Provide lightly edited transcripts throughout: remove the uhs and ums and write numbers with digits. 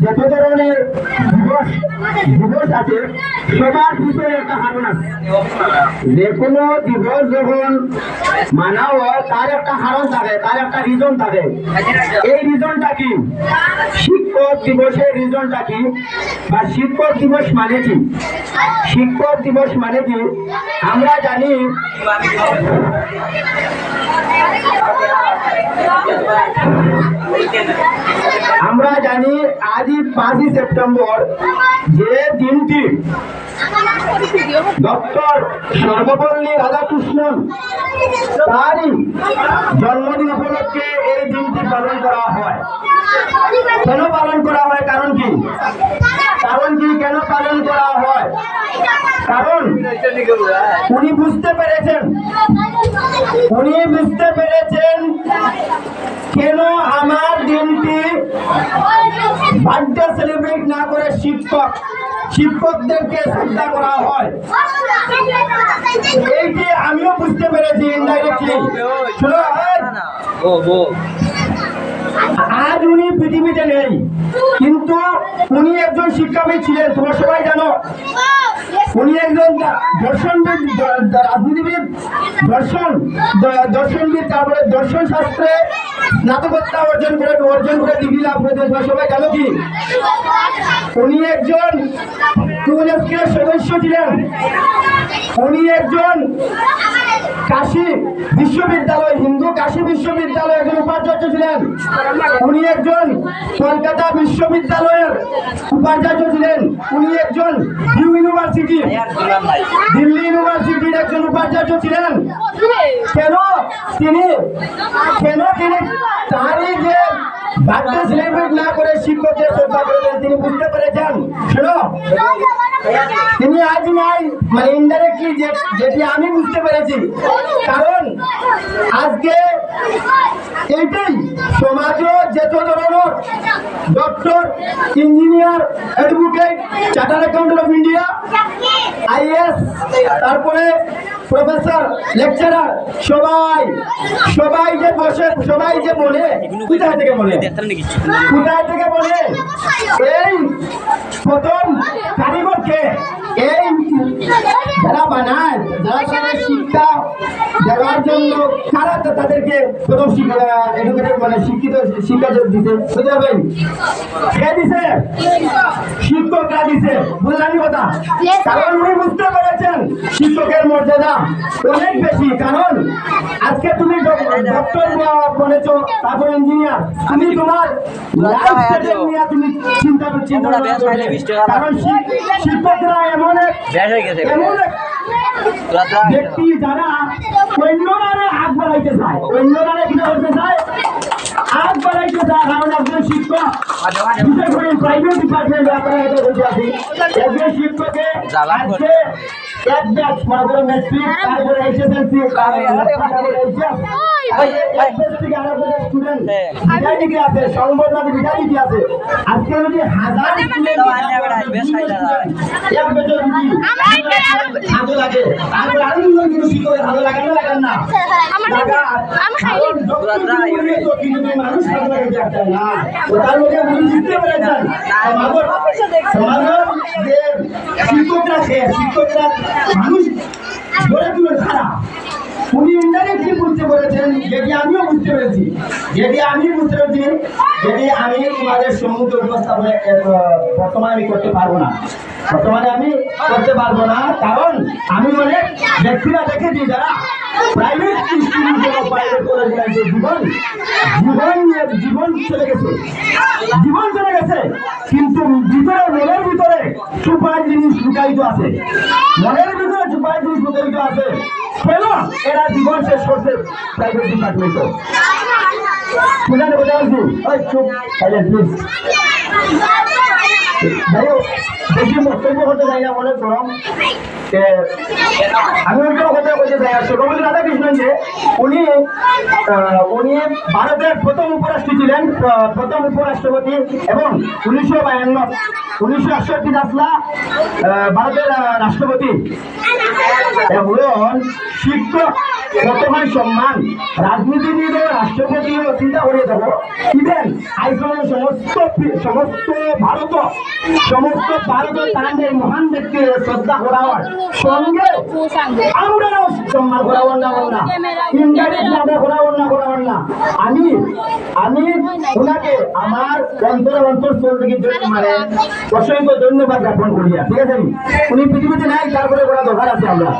যত ধরনের দিবস দিবস আছে সবার ভিতরে একটা কারণ আছে। যে কোনো দিবস যখন মানা হয় তার একটা কারণ থাকে, তার একটা রিজন থাকে। এই রিজনটা কি? শিক্ষক দিবসের রিজনটা কি, বা শিক্ষক দিবস মানে কি? শিক্ষক দিবস মানে কি আমরা জানি। আমরা জানি আজই 5ই সেপ্টেম্বর, যে দিনটি ডক্টর সর্বপল্লী রাধাকৃষ্ণন তারই জন্মদিন উপলক্ষে এই দিনটি পালন করা হয়। কেন পালন করা হয়? কারণ কি? কারণ কি কেন পালন করা হয়? কারণ উনি বুঝতে পেরেছেন কেন আমার দিনটি বার্থডে সেলিব্রেট না করে শিক্ষকদেরকে শ্রদ্ধা করা হয়। এইটি আমিও বুঝতে পেরেছি ইনডাইরেক্টলি। আজ উনি পৃথিবীতে নেই, কিন্তু উনি একজন শিক্ষাবিদ ছিলেন। তোমরা সবাই জানো উনি একজন দর্শনবিদ, রাজনীতিবিদ, দর্শনবিদ, তারপরে দর্শন শাস্ত্রে স্নাতকোত্তর অর্জন করে ডিগ্রি লাভ করেছেন। সবাই জানো কি উনি একজন ইউনেস্কোর সদস্য ছিলেন। উনি একজন কাশী বিশ্ববিদ্যালয়, হিন্দু কাশী বিশ্ববিদ্যালয়ের একজন উপাচার্য ছিলেন। উনি একজন কলকাতা বিশ্ববিদ্যালয়ের উপাচার্য ছিলেন। উনি একজন দিল্লি ইউনিভার্সিটির একজন উপাচার্য ছিলেন। কেন তিনি তারই যে বার্থডে সেলিব্রেট না করে শিক্ষকদের শ্রদ্ধা করেছেন, তিনি বুঝতে পেরেছেন। শোনো, তিনি আজ নাই, মানে ইনডাইরেক্টলি যেটি আমি বুঝতে পেরেছি। কারণ আজকে এইটাই সমাজও যত ধরনের doctor, engineer, advocate, chartered accountant of India, is, তারপরে প্রফেসর, লেকচারার, সবাই যে বসে, সবাই যে বলে, কোথায় থেকে বলে এই প্রথম কারিগরকে, এই যারা বানায়, যারা শিক্ষা দেওয়ার জন্য কারা তাদেরকে প্রথম এডুকেটেড মানে শিক্ষিত শিক্ষা দিতে বুঝতে পারবেন? কে দিছে? শিক্ষকরা দিছে। বুঝলেন কথা? কারণ উনি বুঝতে পেরেছেন শিক্ষকের মর্যাদা অনেক বেশি। কারণ আজকে তুমি ডক্টর বলেছো, তারপর ইঞ্জিনিয়ার, তুমি তোমার লাইফ সেটেল নিয়ে তুমি চিন্তা কারণ শিক্ষকরা এমন এক ব্যক্তি যারা অন্যরা হাত বাড়াইতে চায়, অন্যরা কি করতে চায়? হাত বাড়াইতে চায়। কারণ একজন শিক্ষক, বিশেষ করে প্রাইভেট ডিপার্টমেন্ট আপনারা এটা বলতে আছি, একজন শিক্ষকে আজকে এক ব্যাচ মনে করেন মেট্রিক, তারপরে এইচএসএলসি, আজকে যদি হাজার ভালো লাগে, ভালো লাগে না? শিক্ষকরা মানুষ গড়ে তুলে খারাপ। উনি ইনডাইরেক্টলি বুঝতে পেরেছেন, যেটি আমিও বুঝতে পেরেছি, যেটি আমি তোমাদের সম্মুখে উপস্থাপনে বর্তমানে আমি করতে পারবো না। কারণ আমি অনেক ব্যক্তিরা দেখেছি যারা প্রাইভেট জীবন চলে গেছে, কিন্তু মনের ভিতরে সুপার জিনিস লুকায়িত আছে। কেন এরা জীবন শেষ করছে প্রাইভেট ডিপার্টমেন্ট? বেশি বক্তব্য হতে চাই না, অনেক গরম। আমি একটা কথা বলতে চাই, সর্বপল্লী রাধাকৃষ্ণন যে উনি ভারতের প্রথম উপরাষ্ট্রপতি ছিলেন, এবং 1952 1968 আসলা ভারতের রাষ্ট্রপতি। এখন শিক্ষক বর্তমান সম্মান রাজনীতিবিদ ও রাষ্ট্রপতি চিন্তা করে দেবো ইভেন আইসলের সমস্ত ভারত তাদের মহান ব্যক্তির শ্রদ্ধা করার সঙ্গে আমরাও সম্মান করাবার না ইন্টারনেট না করাবার না। আমি ওনাকে আমার অন্তরস্থল থেকে মানে অসংখ্য ধন্যবাদ জ্ঞাপন করি। ঠিক আছে, উনি পৃথিবীতে নাই, তারপরে করা দরকার আছে আমরা।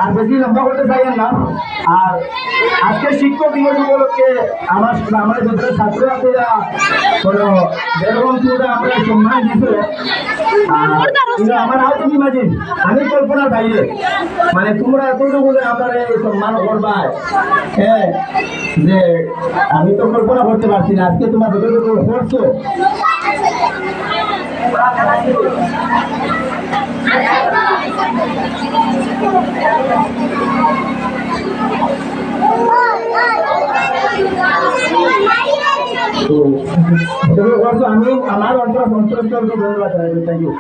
আর বেশি লম্বা করতে চাই না। আর আজকে শিক্ষক দিবস উপলক্ষে আমাদের যত ছাত্র আছে যেরকম আমরা সম্মান দিতে আমার আহত ইমাজিন আমি কল্পনার বাইরে, মানে তোমরা এতটুকু আমার সম্মান করবা, হ্যাঁ, যে আমি তো কল্পনা করতে পারছি না। আজকে তোমরা যতটুকু করছো আমি আমার অন্তর ধন্যবাদ। Thank you.